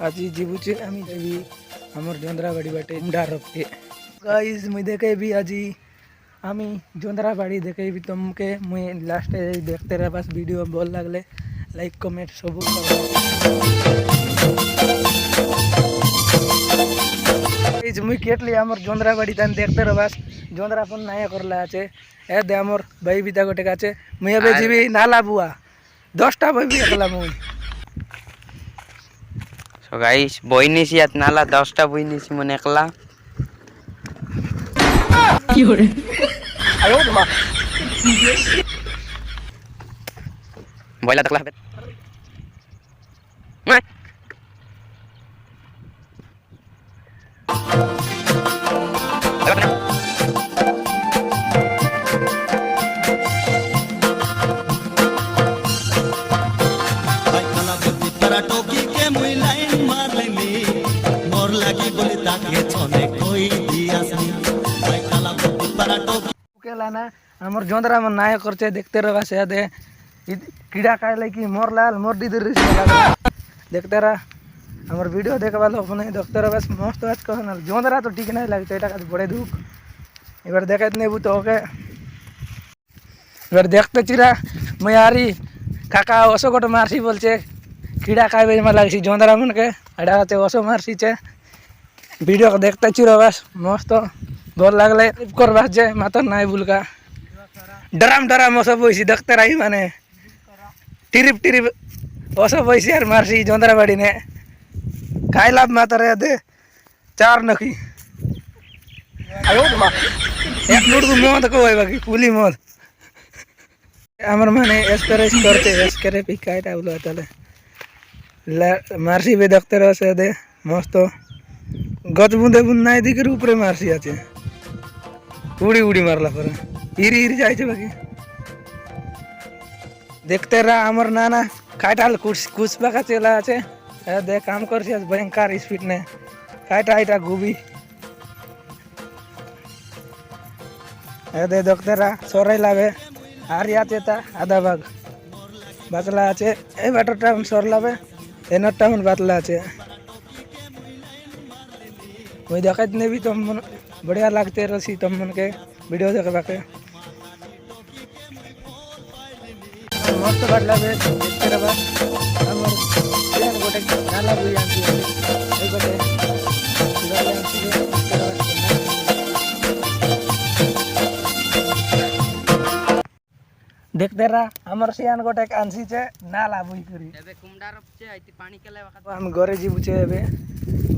आज जीवुचे आमी देवी हमर जोंदराबाड़ी बाटे मुंडार रखते गाइस मुई देखे भी आज आमी जोंदराबाड़ी देखे भी तुमके मुई लास्ट देखते रह बस वीडियो बोल लगले लाइक कमेंट सब गाइस मुई केटली हमर जोंदराबाड़ी तान देखते रह बस जोंदरा पण नाया करला আছে এ দে আমার ভাই বিতা গোটে কাছে মুই এবে জিবি নালা বুয়া 10টা ভাই বি একলা মুই So guys, boy নিছি at নালা 10টা বই নিছি মনে একলা কি হরে আয়ো মা বইলা দেখলা হবে মা टोकी के मुई लाइन मार लेनी मोर लगी बोली ताके छोने कोई दियासनी भाई काला परा टोकी केला ना हमर जोंदरा मन नाय करचे देखते रहबा से दे कीड़ा काले की मोर लाल मोर दीदी रे देखते रह हमर वीडियो देखबा लो अपने देखते रह बस मस्त आज कहना जोंदरा तो ठीक नहीं लगते एटा का बड़े दुख एबार देखत नहीं बुतो ओके एबार देखते चिरा मयारी काका ओसो गोट मारसी बोलचे कीड़ा खाए में लगी जोंदरा मन के अड़ाते ओसो मारसी चे वीडियो को देखते चिरो बस मस्त बोल लगले कर बस जे मातर नाय बुलका डराम डराम ओसो बोइसी देखते रही माने टिरिप टिरिप ओसो बोइसी यार मारसी जोंदरा बाड़ी ने खाई लाभ मातर दे 4 नखी आयो मा एक लूट को मौत को होय बाकी पुली मौत हमर माने एस्करेस करते एस्करे पिकाई टावलो तले मारसी भी देखते रह से दे मस्त गच बुंदे बुंद नहीं दिखे ऊपर मारसी आचे उड़ी उड़ी मारला पर इरी इरी जाए बाकी देखते रह हमर नाना काटाल कुछ बाका चला आचे दे काम कर भयंकर स्पीड ने काटा आइटा गुबी दे देखते रह सोरे लावे हार आचे ता आधा भाग बचला आचे ए वाटर टाइम सोर लावे एनटा मन बातला আছে ওই দেখাত নেবি तुम बढ़िया लगते रसी तुम मन के वीडियो देखबा के मस्त बातला बे देखते रहबा हमर प्लान गोटे नाला बुई आंती ए गोटे गाड़ी आंती देखते रहा हमर सियान गोटे आंसी छे नाला बुई करी एबे कुमडा रपचे आइती पानी केले वखत हम घरे जीबु छे एबे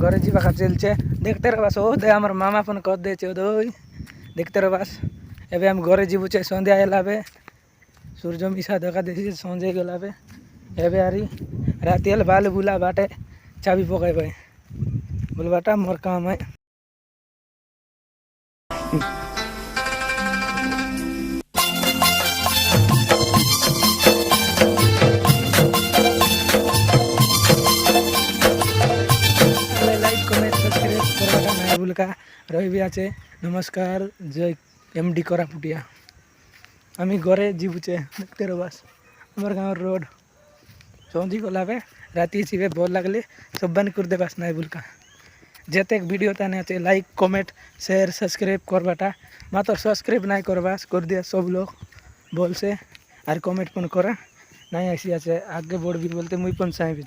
घरे जीबा का चल छे देखते रह बस ओ दे हमर मामा फोन कर दे छे दोई देखते रह बस एबे हम घरे जीबु छे संध्या आलाबे सूरज मिसा देखा देसी संजे गेलाबे एबे आरी रातियल बाल बुला बाटे चाबी पकाई भाई बोल बाटा मोर काम है का रही भी आचे नमस्कार जय एमडी कोरापुटिया आमी घरे जीवुचे देखते रह बस हमार गाँव रोड सौंधी गलाबे राति सीबे बोल लगले सब बन कर दे बस नाई बुलका जेते वीडियो ताने आचे लाइक कमेंट शेयर सब्सक्राइब करबाटा मात्र सब्सक्राइब नहीं करबास कर दिया सब लोग बोल से और कमेंट पन करा नहीं ऐसी आचे आगे बढ़ भी बोलते मुई पन चाहे भी